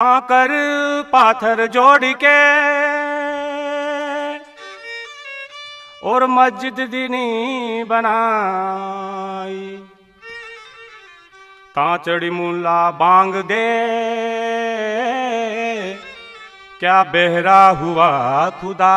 आकर पाथर जोड़ के और मस्जिद दीनी बनाई, कांचड़ी मुल्ला बांग दे क्या बहरा हुआ खुदा।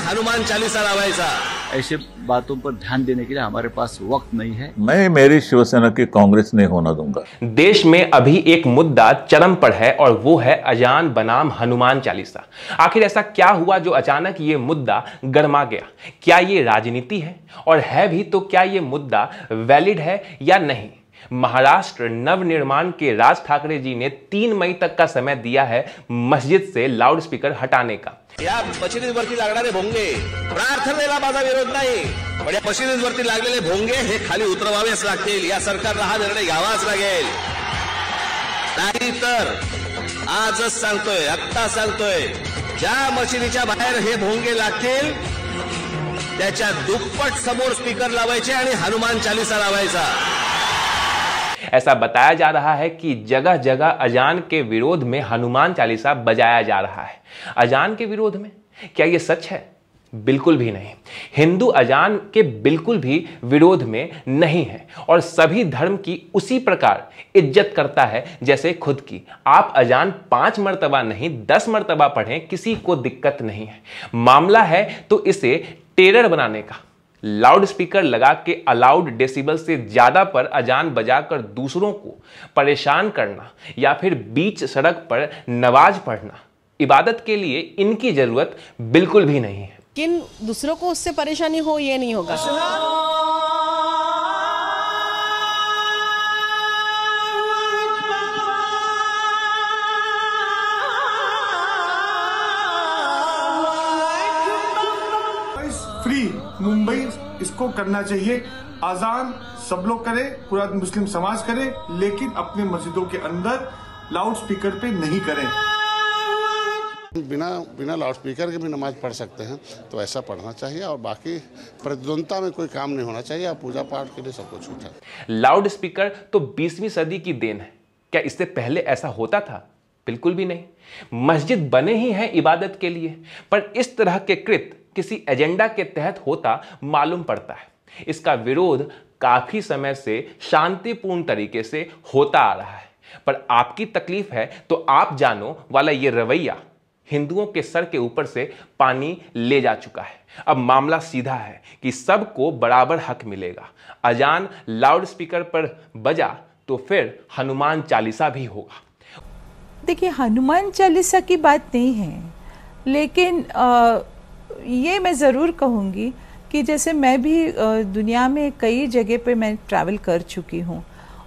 हनुमान चालीसा लावायचा। ऐसे बातों पर ध्यान देने के लिए हमारे पास वक्त नहीं है। मैं मेरी शिवसेना की कांग्रेस नहीं होना दूंगा। देश में अभी एक मुद्दा चरम पर है और वो है अजान बनाम हनुमान चालीसा। आखिर ऐसा क्या हुआ जो अचानक ये मुद्दा गर्मा गया? क्या ये राजनीति है, और है भी तो क्या ये मुद्दा वैलिड है या नहीं? महाराष्ट्र नवनिर्माण के राज ठाकरे जी ने 3 मई तक का समय दिया है मस्जिद से लाउडस्पीकर हटाने का। या मशिदींवरती लागणारे भोंगे प्रार्थनेला माझा विरोध नाही, पण या मशिदींवरती लागलेले भोंगे हे खाली उतरवावेच लागतील। या सरकारला हा निर्णय घ्यावाच लागेल, नाहीतर आजच सांगतोय, आत्ता सांगतोय, ज्या मशिदीच्या बाहेर हे भोंगे लागतील त्याच्या दुप्पट समोर स्पीकर लावायचे आणि हनुमान चालीसा लावायचा। ऐसा बताया जा रहा है कि जगह जगह अजान के विरोध में हनुमान चालीसा बजाया जा रहा है। अजान के विरोध में? क्या यह सच है? बिल्कुल भी नहीं। हिंदू अजान के बिल्कुल भी विरोध में नहीं है और सभी धर्म की उसी प्रकार इज्जत करता है जैसे खुद की। आप अजान 5 मर्तबा नहीं 10 मर्तबा पढ़ें, किसी को दिक्कत नहीं है। मामला है तो इसे टेरर बनाने का। लाउड स्पीकर लगा के अलाउड डेसिबल से ज्यादा पर अजान बजाकर दूसरों को परेशान करना या फिर बीच सड़क पर नमाज पढ़ना, इबादत के लिए इनकी जरूरत बिल्कुल भी नहीं है। किन दूसरों को उससे परेशानी हो ये नहीं होगा। फ्री मुंबई इसको करना चाहिए। आजान सब लोग करें, पूरा मुस्लिम समाज करे, लेकिन अपने मस्जिदों के अंदर लाउड स्पीकर पे नहीं करें। बिना लाउड स्पीकर के भी नमाज पढ़ सकते हैं, तो ऐसा पढ़ना चाहिए। और बाकी प्रतिद्वंदता में कोई काम नहीं होना चाहिए। आप पूजा पाठ के लिए सब कुछ छूट है। लाउड स्पीकर तो 20वीं सदी की देन है। क्या इससे पहले ऐसा होता था? बिल्कुल भी नहीं। मस्जिद बने ही हैं इबादत के लिए, पर इस तरह के कृत्य किसी एजेंडा के तहत होता मालूम पड़ता है। इसका विरोध काफी समय से शांतिपूर्ण तरीके से होता आ रहा है, पर आपकी तकलीफ है तो आप जानो वाला ये रवैया हिंदुओं के सर के ऊपर से पानी ले जा चुका है। अब मामला सीधा है कि सबको बराबर हक मिलेगा। अजान लाउड स्पीकर पर बजा तो फिर हनुमान चालीसा भी होगा। देखिए, हनुमान चालीसा की बात नहीं है, लेकिन ये मैं ज़रूर कहूँगी कि जैसे मैं भी दुनिया में कई जगह पे मैं ट्रैवल कर चुकी हूँ,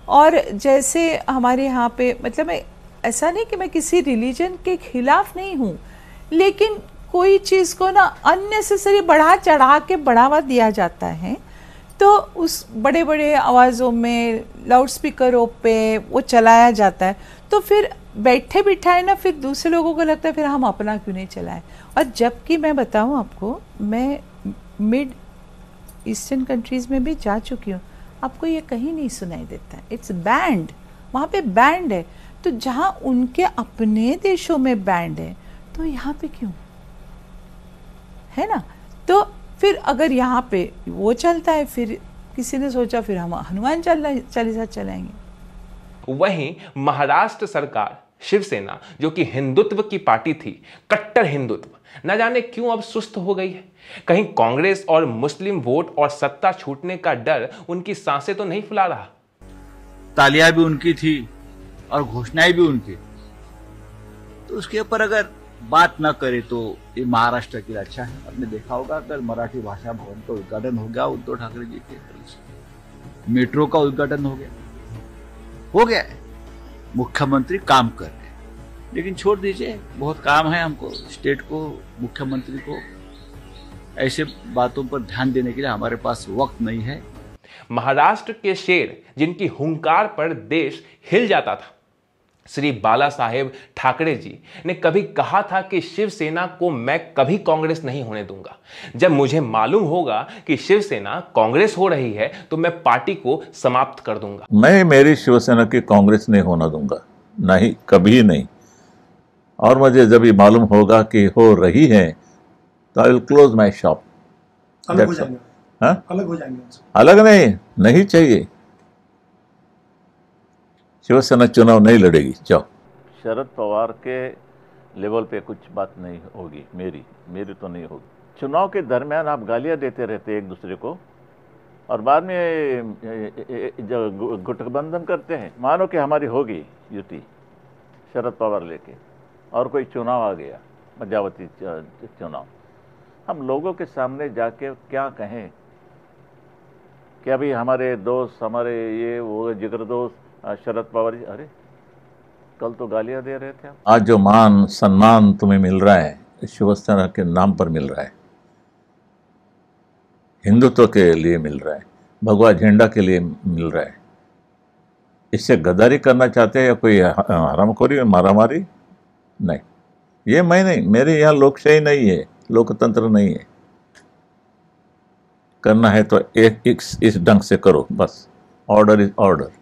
और जैसे हमारे यहाँ पे मतलब मैं ऐसा नहीं कि मैं किसी रिलीजन के खिलाफ नहीं हूँ, लेकिन कोई चीज़ को ना अननेसेसरी बढ़ा चढ़ा के बढ़ावा दिया जाता है, तो उस बड़े बड़े आवाज़ों में लाउड स्पीकरों पे वो चलाया जाता है, तो फिर बैठे बिठाए ना फिर दूसरे लोगों को लगता है फिर हम अपना क्यों नहीं चलाएं। और जबकि मैं बताऊं आपको, मैं मिड ईस्टर्न कंट्रीज़ में भी जा चुकी हूँ, आपको ये कहीं नहीं सुनाई देता है। इट्स बैंड, वहाँ पे बैंड है। तो जहाँ उनके अपने देशों में बैंड है, तो यहाँ पे क्यों है ना? तो फिर अगर यहाँ पे वो चलता है, फिर किसी ने सोचा फिर हम हनुमान चालीसा चलाएंगे। वहीं महाराष्ट्र सरकार शिवसेना, जो कि हिंदुत्व की पार्टी थी, कट्टर हिंदुत्व, न जाने क्यों अब सुस्त हो गई है। कहीं कांग्रेस और मुस्लिम वोट और सत्ता छूटने का डर उनकी सांसें तो नहीं फुला रहा? तालियां भी उनकी थी और घोषणाएं भी उनकी, तो उसके ऊपर अगर बात न करे तो ये महाराष्ट्र के लिए अच्छा है। आपने देखा होगा कल मराठी भाषा भवन का उद्घाटन हो गया उद्धव ठाकरे जी के, मेट्रो का उद्घाटन हो गया है। मुख्यमंत्री काम कर रहे हैं, लेकिन छोड़ दीजिए, बहुत काम है हमको, स्टेट को, मुख्यमंत्री को। ऐसे बातों पर ध्यान देने के लिए हमारे पास वक्त नहीं है। महाराष्ट्र के शेर जिनकी हुंकार पर देश हिल जाता था, श्री बाला साहेब ठाकरे जी ने कभी कहा था कि शिवसेना को मैं कभी कांग्रेस नहीं होने दूंगा। जब मुझे मालूम होगा कि शिवसेना कांग्रेस हो रही है तो मैं पार्टी को समाप्त कर दूंगा। मैं मेरी शिवसेना की कांग्रेस नहीं होना दूंगा, नहीं, कभी नहीं। और मुझे जब ये मालूम होगा कि हो रही है तो I will close my shop. अलग हो जाएंगे। हाँ? अलग हो जाएंगे। अलग नहीं चाहिए। शिवसेना चुनाव नहीं लड़ेगी। जाओ। शरद पवार के लेवल पे कुछ बात नहीं होगी, मेरी तो नहीं होगी। चुनाव के दरमियान आप गालियां देते रहते एक दूसरे को और बाद में जब गठबंधन करते हैं, मानो कि हमारी होगी युति शरद पवार लेके और कोई चुनाव आ गया, मध्यावधि चुनाव, हम लोगों के सामने जाके क्या कहें कि अभी हमारे दोस्त, हमारे ये वो जिगर दोस्त शरद पवार जी, अरे कल तो गालियां दे रहे थे आप। आज जो मान सम्मान तुम्हें मिल रहा है शिवसेना के नाम पर मिल रहा है, हिंदुत्व के लिए मिल रहा है, भगवा झंडा के लिए मिल रहा है। इससे गद्दारी करना चाहते हैं या कोई हरामखोरी, मारामारी? नहीं, ये मैं नहीं, मेरे यहाँ लोकशाही नहीं है, लोकतंत्र नहीं है। करना है तो इस ढंग से करो, बस। Order is order.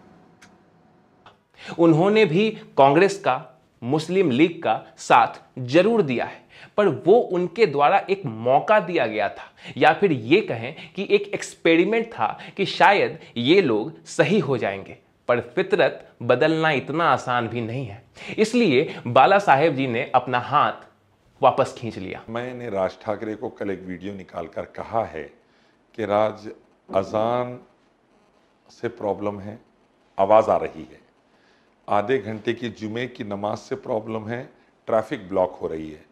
उन्होंने भी कांग्रेस का, मुस्लिम लीग का साथ जरूर दिया है, पर वो उनके द्वारा एक मौका दिया गया था, या फिर ये कहें कि एक एक्सपेरिमेंट था कि शायद ये लोग सही हो जाएंगे। पर फितरत बदलना इतना आसान भी नहीं है, इसलिए बाला साहेब जी ने अपना हाथ वापस खींच लिया। मैंने राज ठाकरे को कल एक वीडियो निकालकर कहा है कि राज, अजान से प्रॉब्लम है, आवाज़ आ रही है। आधे घंटे की जुमे की नमाज से प्रॉब्लम है, ट्रैफिक ब्लॉक हो रही है।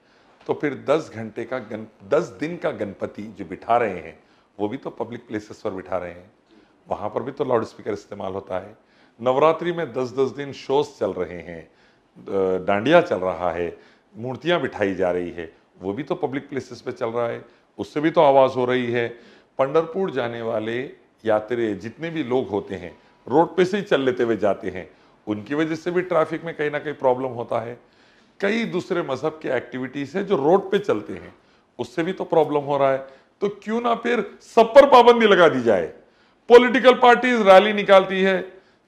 तो फिर 10 दिन का गणपति जो बिठा रहे हैं वो भी तो पब्लिक प्लेसेस पर बिठा रहे हैं, वहाँ पर भी तो लाउड स्पीकर इस्तेमाल होता है। नवरात्रि में 10-10 दिन शोज चल रहे हैं, डांडिया चल रहा है, मूर्तियाँ बिठाई जा रही है, वो भी तो पब्लिक प्लेसेस पे चल रहा है, उससे भी तो आवाज़ हो रही है। पंढरपुर जाने वाले यात्री जितने भी लोग होते हैं रोड पे से ही चल लेते हुए जाते हैं, उनकी वजह से भी ट्रैफिक में कहीं ना कहीं प्रॉब्लम होता है। कई दूसरे मजहब के एक्टिविटीज है जो रोड पे चलते हैं, उससे भी तो प्रॉब्लम हो रहा है। तो क्यों ना फिर सब पर पाबंदी लगा दी जाए। पॉलिटिकल पार्टीज रैली निकालती है,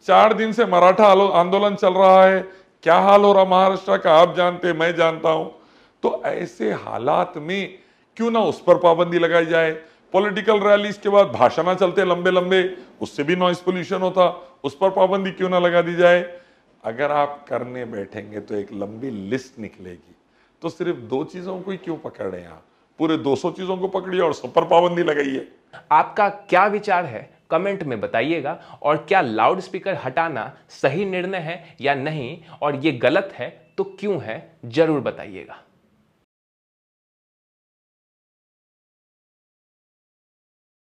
4 दिन से मराठा आंदोलन चल रहा है, क्या हाल हो रहा महाराष्ट्र का आप जानते, मैं जानता हूं। तो ऐसे हालात में क्यों ना उस पर पाबंदी लगाई जाए। पॉलिटिकल रैलीज के बाद भाषण चलते लंबे लंबे, उससे भी नॉइस पोल्यूशन होता, उस पर पाबंदी क्यों ना लगा दी जाए। अगर आप करने बैठेंगे तो एक लंबी लिस्ट निकलेगी। तो सिर्फ 2 चीजों को ही क्यों पकड़ रहे हैं आप, पूरे 200 चीजों को पकड़िए और सब पर पाबंदी लगाइए। आपका क्या विचार है कमेंट में बताइएगा, और क्या लाउड स्पीकर हटाना सही निर्णय है या नहीं, और ये गलत है तो क्यों है, जरूर बताइएगा।